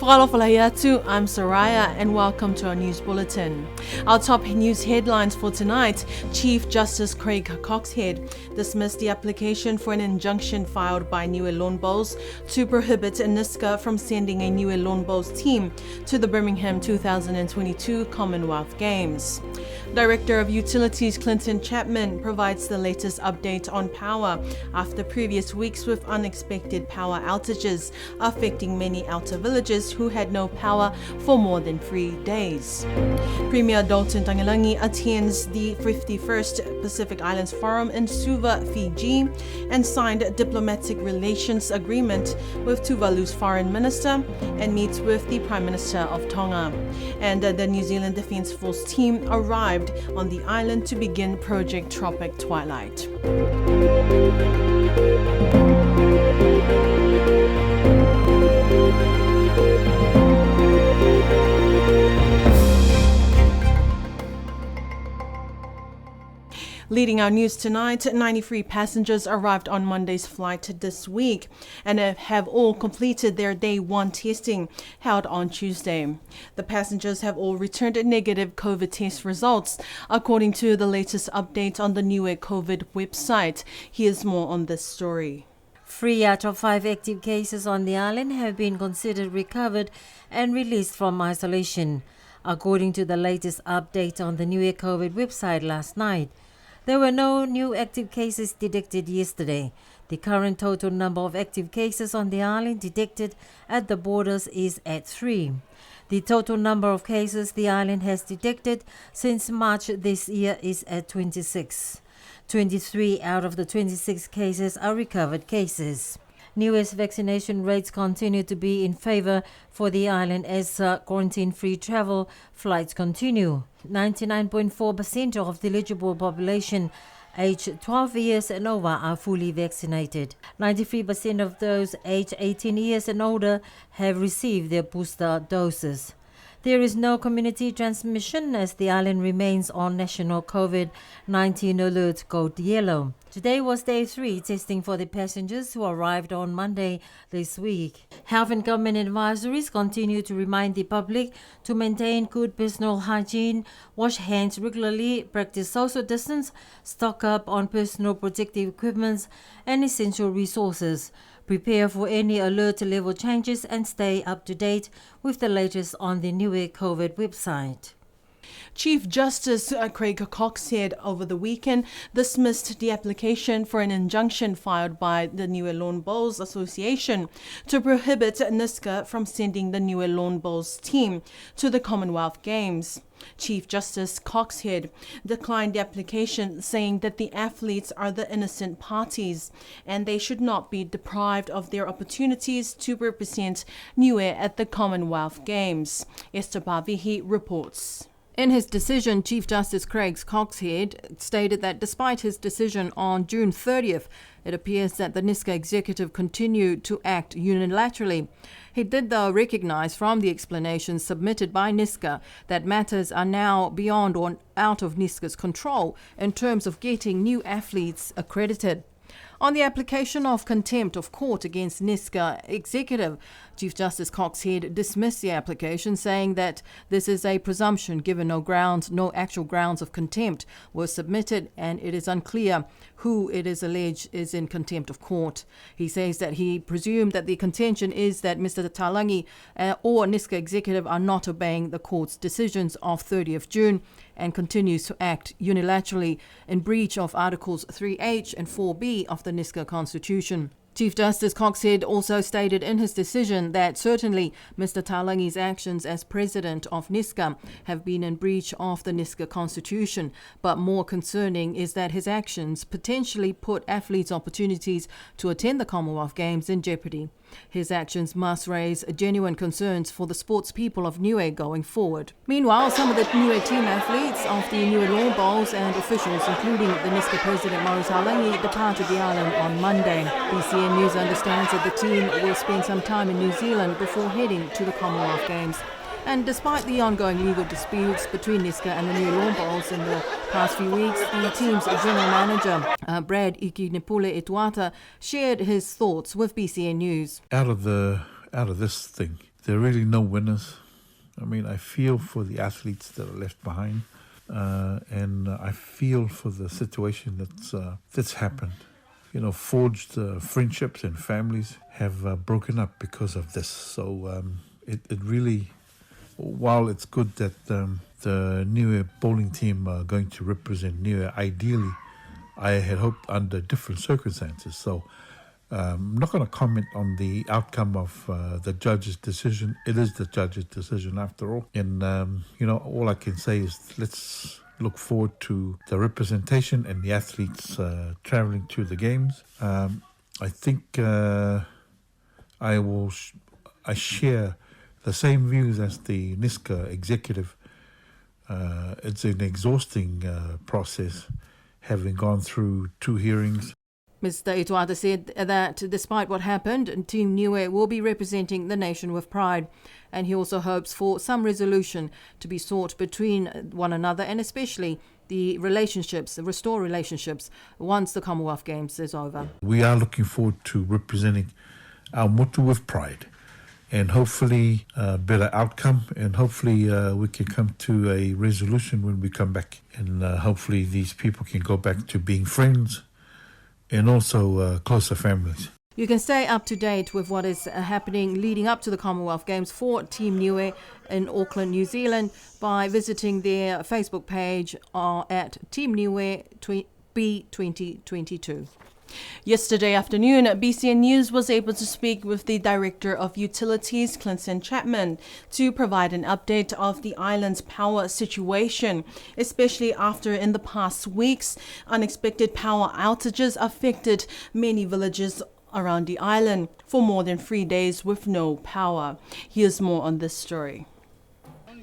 Whakalofalayatu, I'm Soraya and welcome to our news bulletin. Our top news headlines for tonight: Chief Justice Craig Coxhead dismissed the application for an injunction filed by Niue Lawn Bowls to prohibit Nisca from sending a Niue Lawn Bowls team to the Birmingham 2022 Commonwealth Games. Director of Utilities Clinton Chapman provides the latest update on power after previous weeks with unexpected power outages affecting many outer villages who had no power for more than 3 days. Premier Dalton Tangalangi attends the 51st Pacific Islands Forum in Suva, Fiji, and signed a diplomatic relations agreement with Tuvalu's foreign minister and meets with the Prime Minister of Tonga. And the New Zealand Defence Force team arrived on the island to begin Project Tropic Twilight. Leading our news tonight, 93 passengers arrived on Monday's flight this week and have all completed their day one testing held on Tuesday. The passengers have all returned negative COVID test results, according to the latest update on the Niue COVID website. Here's more on this story. 3 out of 5 active cases on the island have been considered recovered and released from isolation, according to the latest update on the Niue COVID website last night. There were no new active cases detected yesterday. The current total number of active cases on the island detected at the borders is at 3. The total number of cases the island has detected since March this year is at 26. 23 out of the 26 cases are recovered cases. Niue's vaccination rates continue to be in favour for the island as quarantine-free travel flights continue. 99.4% of the eligible population aged 12 years and over are fully vaccinated. 93% of those aged 18 years and older have received their booster doses. There is no community transmission as the island remains on national COVID-19 alert code yellow. Today was day 3 testing for the passengers who arrived on Monday this week. Health and government advisories continue to remind the public to maintain good personal hygiene, wash hands regularly, practice social distance, stock up on personal protective equipment and essential resources. Prepare for any alert level changes and stay up to date with the latest on the Niue COVID website. Chief Justice Craig Coxhead over the weekend dismissed the application for an injunction filed by the Niue Lawn Bowls Association to prohibit Nisca from sending the Niue Lawn Bowls team to the Commonwealth Games. Chief Justice Coxhead declined the application, saying that the athletes are the innocent parties and they should not be deprived of their opportunities to represent Niue at the Commonwealth Games. Esther Pavihi reports. In his decision, Chief Justice Craig Coxhead stated that despite his decision on June 30th, it appears that the Nisca executive continued to act unilaterally. He did, though, recognise from the explanations submitted by Nisca that matters are now beyond or out of Nisca's control in terms of getting new athletes accredited. On the application of contempt of court against Nisca executive, Chief Justice Coxhead dismissed the application, saying that this is a presumption given no actual grounds of contempt were submitted and it is unclear who it is alleged is in contempt of court. He says that he presumed that the contention is that Mr. Talangi or Nisca executive are not obeying the court's decisions of 30th June and continues to act unilaterally in breach of Articles 3H and 4B of the Nisca Constitution. Chief Justice Coxhead also stated in his decision that certainly Mr. Talangi's actions as president of Nisca have been in breach of the Nisca Constitution, but more concerning is that his actions potentially put athletes' opportunities to attend the Commonwealth Games in jeopardy. His actions must raise genuine concerns for the sports people of Niue going forward. Meanwhile, some of the Niue team athletes of the Niue Lawn Bowls and officials, including the Nisca president Mauriu Talangi, departed the island on Monday. BCN News understands that the team will spend some time in New Zealand before heading to the Commonwealth Games. And despite the ongoing legal disputes between Nisca and the Niue Lawn Bowls in the past few weeks, the team's general manager, Brad Ikinepule Etuata, shared his thoughts with BCN News. Out of this thing, there are really no winners. I mean, I feel for the athletes that are left behind, and I feel for the situation that's happened. You know, forged friendships and families have broken up because of this. So it really, while it's good that the Niue bowling team are going to represent Niue, ideally, I had hoped under different circumstances. So I'm not going to comment on the outcome of the judge's decision. It is the judge's decision after all. And, all I can say is let's look forward to the representation and the athletes traveling to the games. I think I share the same views as the NISCA executive. It's an exhausting process, having gone through 2 hearings. Mr. Ituata said that despite what happened, Team Niue will be representing the nation with pride, and he also hopes for some resolution to be sought between one another, and especially the restore relationships once the Commonwealth Games is over. We are looking forward to representing our motu with pride, and hopefully a better outcome, and hopefully we can come to a resolution when we come back, and hopefully these people can go back to being friends and also closer families. You can stay up to date with what is happening leading up to the Commonwealth Games for Team Niue in Auckland, New Zealand by visiting their Facebook page at Team Niue B2022. Yesterday afternoon, BCN News was able to speak with the Director of Utilities, Clinton Chapman, to provide an update of the island's power situation, especially after in the past weeks, unexpected power outages affected many villages around the island for more than 3 days with no power. Here's more on this story.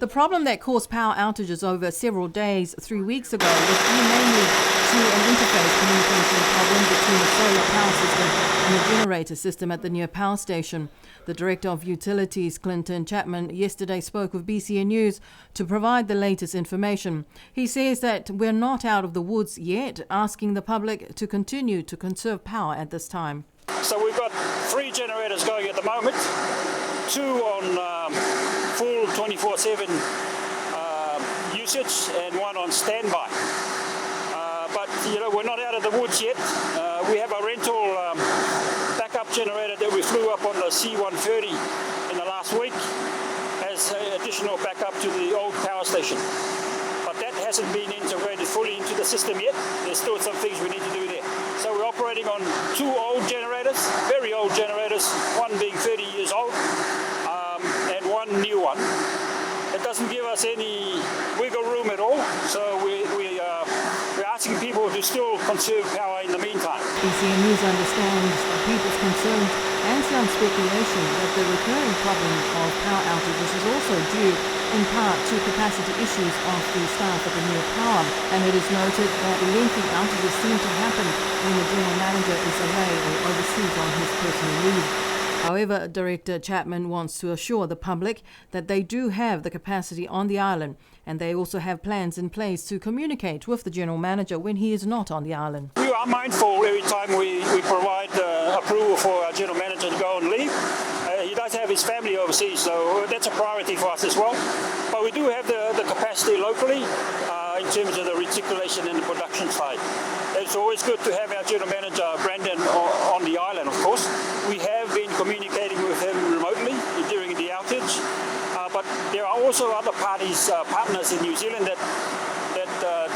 The problem that caused power outages over several days 3 weeks ago was due mainly to an interface communication problem between the solar power system and the generator system at the Niue power station. The Director of Utilities, Clinton Chapman, yesterday spoke with BCN News to provide the latest information. He says that we're not out of the woods yet, asking the public to continue to conserve power at this time. So we've got 3 generators going at the moment, 2 on full 24/7 usage and 1 on standby. But we're not out of the woods yet. We have a rental backup generator that we flew up on the C-130 in the last week as additional backup to the old power station. But that hasn't been integrated fully into the system yet. There's still some things we need to do there. So we're operating on 2 old generators, very old generators, 1 being 30 years old and 1 new one. It doesn't give us any wiggle room at all, so we're asking people to still conserve power in the meantime. BCN News understands people's concerns and some speculation that the recurring problem of power outages is also due in part to capacity issues of the staff at the Niue Power, and it is noted that lengthy outages seem to happen when the general manager is away or overseas on his personal leave. However, Director Chapman wants to assure the public that they do have the capacity on the island, and they also have plans in place to communicate with the General Manager when he is not on the island. We are mindful every time we provide approval for our General Manager to go on leave. He does have his family overseas, so that's a priority for us as well. But we do have the capacity locally in terms of the reticulation and the production side. It's always good to have our General Manager, Brandon, on the island, of course. We have been communicating with him remotely during the outage, but there are also other parties, partners in New Zealand that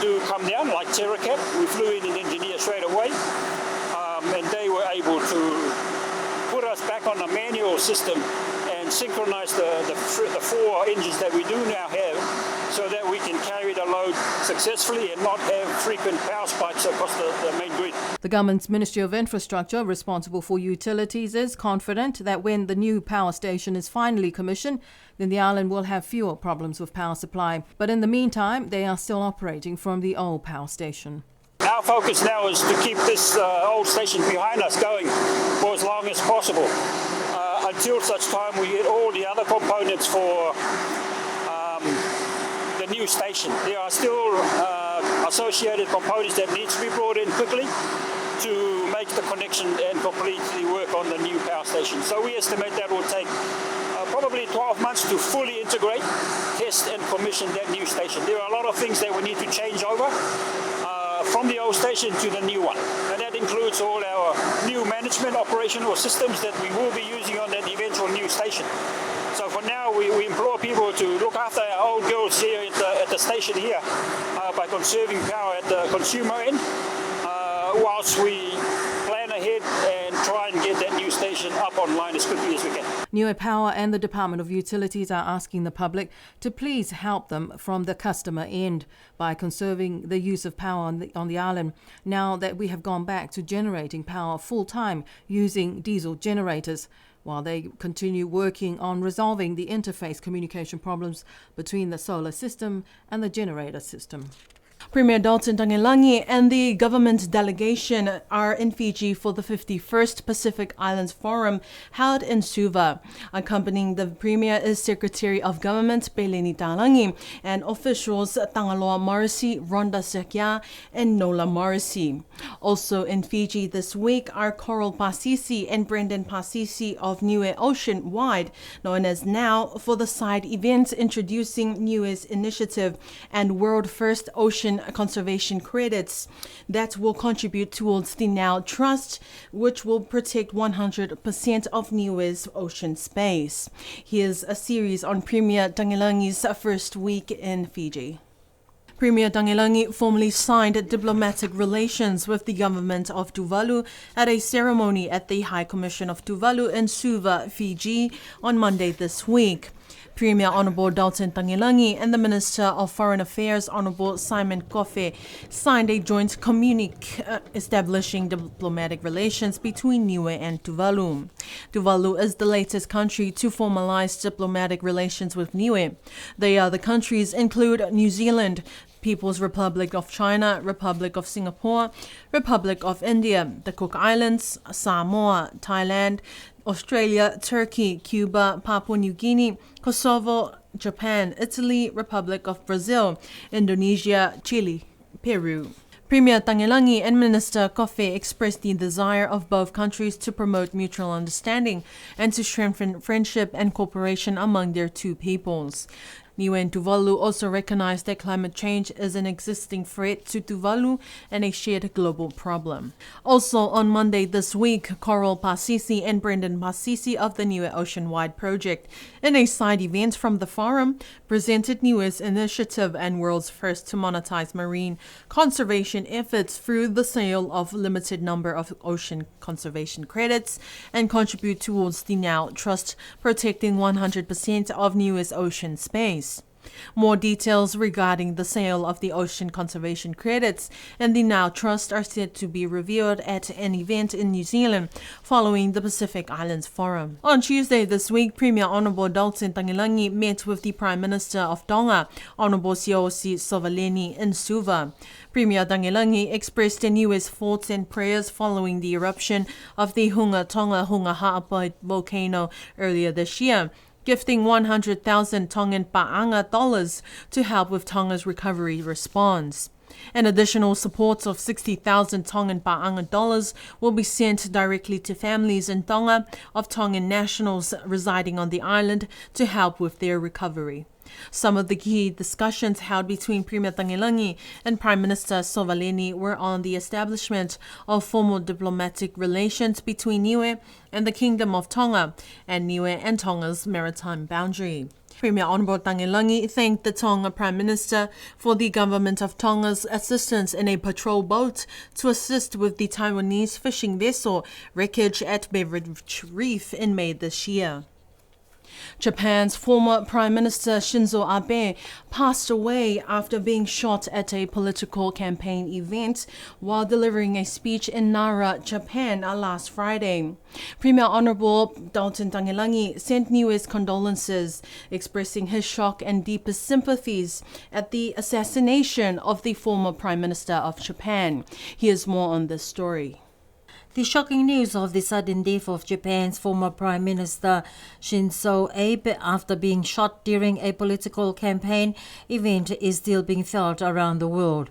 do come down, like TerraCap. We flew in an engineer straight away, and they were able to put us back on a manual system and synchronize the 4 engines that we do now have, so that we can carry the load successfully and not have frequent power spikes across the main grid. The government's Ministry of Infrastructure, responsible for utilities, is confident that when the new power station is finally commissioned, then the island will have fewer problems with power supply. But in the meantime, they are still operating from the old power station. Our focus now is to keep this old station behind us going for as long as possible, until such time we get all the other components for the new station. There are still associated components that need to be brought in quickly to make the connection and completely work on the new power station. So we estimate that will take probably 12 months to fully integrate, test and commission that new station. There are a lot of things that we need to change over from the old station to the new one. And that includes all our new management operational systems that we will be using on that eventual new station. So for now, we implore people to look after our old girls here at the station here by conserving power at the consumer end, whilst we plan ahead and try and get that new station up online as quickly as we can. Niue Power and the Department of Utilities are asking the public to please help them from the customer end by conserving the use of power on the island, now that we have gone back to generating power full-time using diesel generators, while they continue working on resolving the interface communication problems between the solar system and the generator system. Premier Dalton Tangelangi and the government delegation are in Fiji for the 51st Pacific Islands Forum held in Suva. Accompanying the Premier is Secretary of Government Peleni Talangi and officials Tangaloa Morrissey, Rhonda Sekia and Nola Morrissey. Also in Fiji this week are Coral Pasisi and Brendan Pasisi of Niue Ocean Wide, known as NOW, for the side event introducing Niue's initiative and World First Ocean conservation credits that will contribute towards the NOW Trust, which will protect 100% of Niue's ocean space. Here's a series on Premier Tangelangi's first week in Fiji. Premier Tangelangi formally signed diplomatic relations with the government of Tuvalu at a ceremony at the High Commission of Tuvalu in Suva, Fiji, on Monday this week. Premier Honourable Dalton Tangelangi and the Minister of Foreign Affairs Honourable Simon Kofe signed a joint communique establishing diplomatic relations between Niue and Tuvalu. Tuvalu is the latest country to formalise diplomatic relations with Niue. The other countries include New Zealand, People's Republic of China, Republic of Singapore, Republic of India, the Cook Islands, Samoa, Thailand, Australia, Turkey, Cuba, Papua New Guinea, Kosovo, Japan, Italy, Republic of Brazil, Indonesia, Chile, Peru. Premier Tangelangi and Minister Kofe expressed the desire of both countries to promote mutual understanding and to strengthen friendship and cooperation among their two peoples. Niue and Tuvalu also recognized that climate change is an existing threat to Tuvalu and a shared global problem. Also on Monday this week, Coral Pasisi and Brendan Pasisi of the Niue Ocean Wide Project, in a side event from the forum, presented Niue's initiative and world's first to monetize marine conservation efforts through the sale of limited number of ocean conservation credits and contribute towards the NOW Trust, protecting 100% of Niue's ocean space. More details regarding the sale of the ocean conservation credits and the NOW Trust are set to be revealed at an event in New Zealand following the Pacific Islands Forum. On Tuesday this week, Premier Honourable Dalton Tangelangi met with the Prime Minister of Tonga, Honourable Siaosi Sovaleni, in Suva. Premier Tangelangi expressed Niue's thoughts and prayers following the eruption of the Hunga Tonga Hunga Ha'apai volcano earlier this year, gifting 100,000 Tongan Pa'anga dollars to help with Tonga's recovery response. An additional support of 60,000 Tongan Pa'anga dollars will be sent directly to families in Tonga of Tongan nationals residing on the island to help with their recovery. Some of the key discussions held between Premier Tangelangi and Prime Minister Sovaleni were on the establishment of formal diplomatic relations between Niue and the Kingdom of Tonga and Niue and Tonga's maritime boundary. Premier Honourable Tangelangi thanked the Tonga Prime Minister for the Government of Tonga's assistance in a patrol boat to assist with the Taiwanese fishing vessel wreckage at Beveridge Reef in May this year. Japan's former Prime Minister Shinzo Abe passed away after being shot at a political campaign event while delivering a speech in Nara, Japan last Friday. Premier Honourable Dalton Tangelangi sent Niue's condolences, expressing his shock and deepest sympathies at the assassination of the former Prime Minister of Japan. Here's more on this story. The shocking news of the sudden death of Japan's former Prime Minister Shinzo Abe after being shot during a political campaign event is still being felt around the world.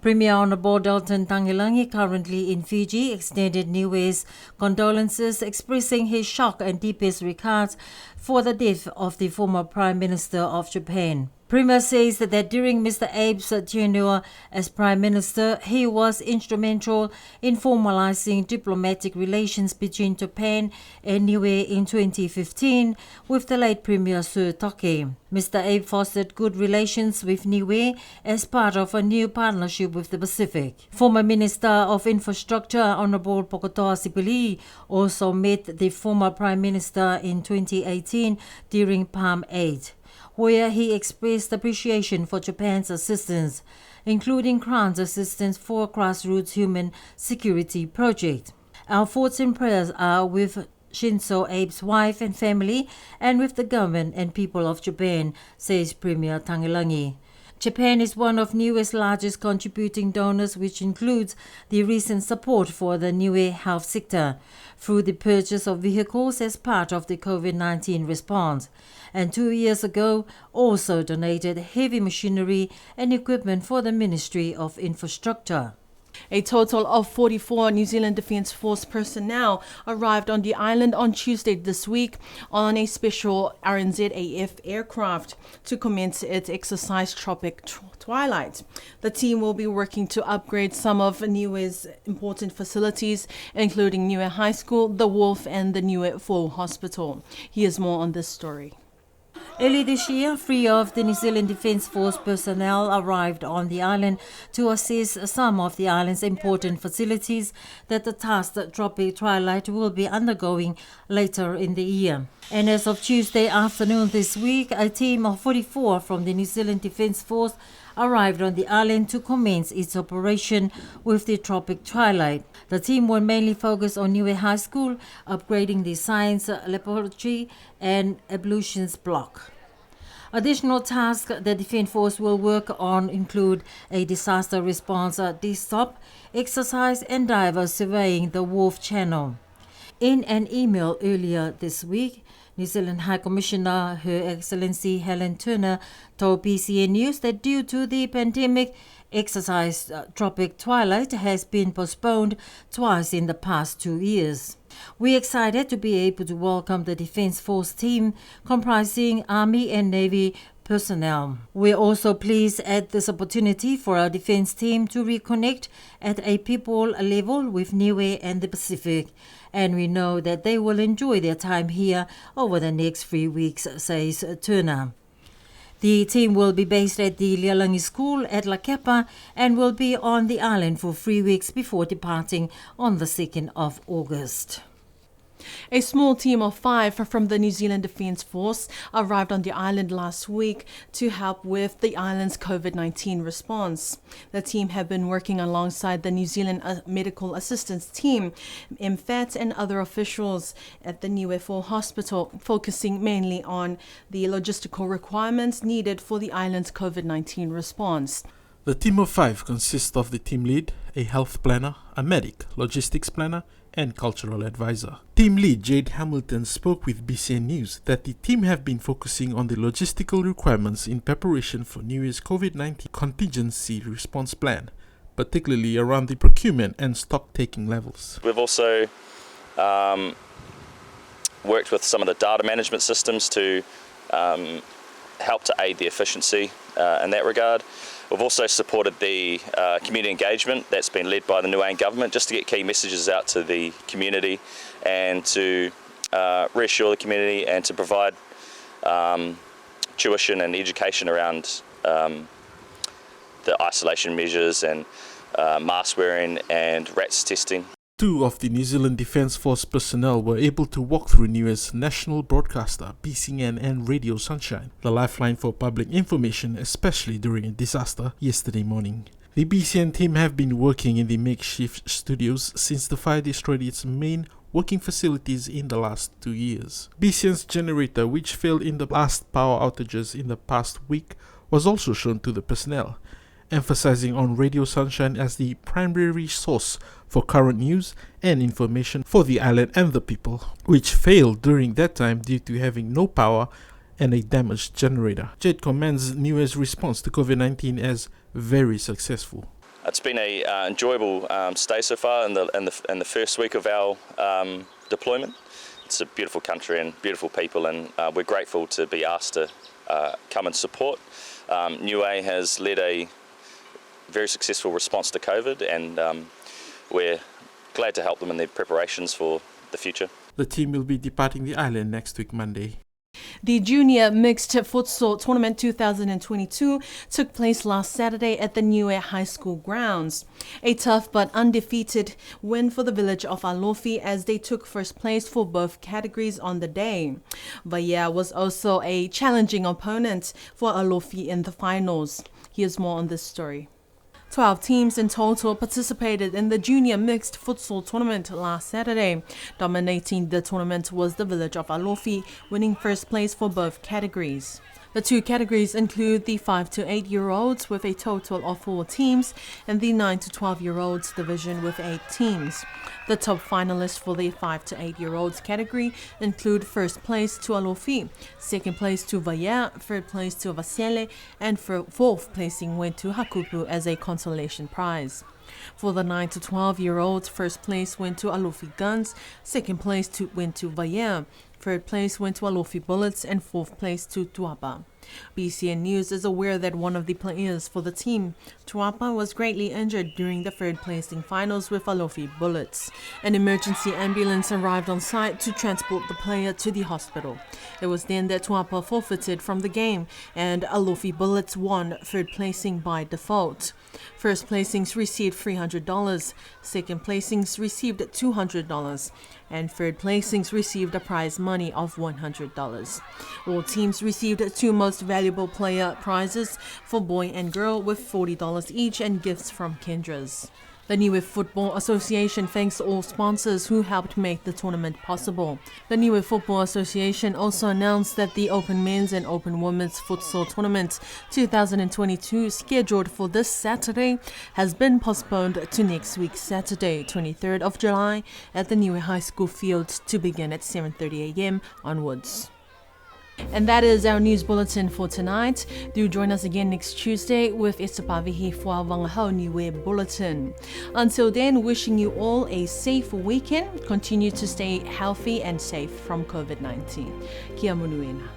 Premier Honourable Dalton Tangilangi, currently in Fiji, extended Niue's condolences, expressing his shock and deepest regards for the death of the former Prime Minister of Japan. Premier says that during Mr. Abe's tenure as Prime Minister, he was instrumental in formalizing diplomatic relations between Japan and Niue in 2015 with the late Premier Sir Toke. Mr. Abe fostered good relations with Niue as part of a new partnership with the Pacific. Former Minister of Infrastructure Honourable Pokotoa Sipili also met the former Prime Minister in 2018 during Palm 8. Where he expressed appreciation for Japan's assistance, including grant assistance for grassroots human security project. Our thoughts and prayers are with Shinzo Abe's wife and family and with the government and people of Japan, says Premier Tangilangi. Japan is one of Niue's largest contributing donors, which includes the recent support for the Niue health sector through the purchase of vehicles as part of the COVID-19 response, and 2 years ago also donated heavy machinery and equipment for the Ministry of Infrastructure. A total of 44 New Zealand Defence Force personnel arrived on the island on Tuesday this week on a special RNZAF aircraft to commence its exercise Tropic Twilight. The team will be working to upgrade some of Niue's important facilities, including Niue High School, the Wharf and the Niue Full Hospital. Here's more on this story. Early this year, 3 of the New Zealand Defence Force personnel arrived on the island to assess some of the island's important facilities that the tasked Tropic Twilight will be undergoing later in the year. And as of Tuesday afternoon this week, a team of 44 from the New Zealand Defence Force arrived on the island to commence its operation with the Tropic Twilight. The team will mainly focus on Niue High School, upgrading the science laboratory and ablutions block. Additional tasks the Defence Force will work on include a disaster response desktop, exercise and diver surveying the Wharf Channel. In an email earlier this week, New Zealand High Commissioner Her Excellency Helen Turner told PCN News that due to the pandemic, exercise Tropic Twilight has been postponed twice in the past 2 years. We're excited to be able to welcome the Defence Force team comprising Army and Navy personnel. We're also pleased at this opportunity for our defence team to reconnect at a people level with Niue and the Pacific, and we know that they will enjoy their time here over the next 3 weeks, says Turner. The team will be based at the Lealangi School at La Kepa and will be on the island for 3 weeks before departing on the 2nd of August. A small team of 5 from the New Zealand Defence Force arrived on the island last week to help with the island's COVID-19 response. The team have been working alongside the New Zealand Medical Assistance Team, MFAT, and other officials at the Niue Full Hospital, focusing mainly on the logistical requirements needed for the island's COVID-19 response. The team of 5 consists of the team lead, a health planner, a medic, logistics planner, and cultural advisor. Team lead Jade Hamilton spoke with BCN News that the team have been focusing on the logistical requirements in preparation for Niue's COVID-19 contingency response plan, particularly around the procurement and stock-taking levels. We've also worked with some of the data management systems to help to aid the efficiency in that regard. We've also supported the community engagement that's been led by the Niuean government just to get key messages out to the community and to reassure the community and to provide tuition and education around the isolation measures and mask wearing and RATS testing. 2 of the New Zealand Defence Force personnel were able to walk through Niue's national broadcaster, BCN and Radio Sunshine, the lifeline for public information, especially during a disaster, yesterday morning. The BCN team have been working in the makeshift studios since the fire destroyed its main working facilities in the last 2 years. BCN's generator, which failed in the last power outages in the past week, was also shown to the personnel, emphasizing on Radio Sunshine as the primary source for current news and information for the island and the people, which failed during that time due to having no power and a damaged generator. Jade commends Niue's response to COVID-19 as very successful. It's been a enjoyable stay so far in the first week of our deployment. It's a beautiful country and beautiful people, and we're grateful to be asked to come and support. Niue has led a very successful response to COVID, and we're glad to help them in their preparations for the future. The team will be departing the island next week, Monday. The Junior Mixed Futsal Tournament 2022 took place last Saturday at the Niue High School grounds. A tough but undefeated win for the village of Alofi as they took first place for both categories on the day. Vaya was also a challenging opponent for Alofi in the finals. Here's more on this story. 12 teams in total participated in the Junior Mixed Futsal Tournament last Saturday. Dominating the tournament was the village of Alofi, winning first place for both categories. The two categories include the 5 to 8-year-olds with a total of 4 teams and the 9 to 12-year-olds division with 8 teams. The top finalists for the 5 to 8-year-olds category include first place to Alofi, second place to Vaya, third place to Vasele, and fourth placing went to Hakupu as a consolation prize. For the 9 to 12-year-olds, first place went to Alofi Guns, second place went to Vaya, third place went to Alofi Bullets, and fourth place to Tuapa. BCN News is aware that one of the players for the team, Tuapa, was greatly injured during the third placing finals with Alofi Bullets. An emergency ambulance arrived on site to transport the player to the hospital. It was then that Tuapa forfeited from the game and Alofi Bullets won third placing by default. First placings received $300, second placings received $200, and third placings received a prize money of $100. All teams received 2 most valuable player prizes for boy and girl with $40 each and gifts from Kendra's. The Niue Football Association thanks all sponsors who helped make the tournament possible. The Niue Football Association also announced that the Open Men's and Open Women's Futsal Tournament 2022, scheduled for this Saturday, has been postponed to next week, Saturday, 23rd of July, at the Niue High School field to begin at 7:30 a.m. onwards. And that is our news bulletin for tonight. Do join us again next Tuesday with Estapavihi for Wangahau Niue Bulletin. Until then, wishing you all a safe weekend. Continue to stay healthy and safe from COVID-19. Kia munuena.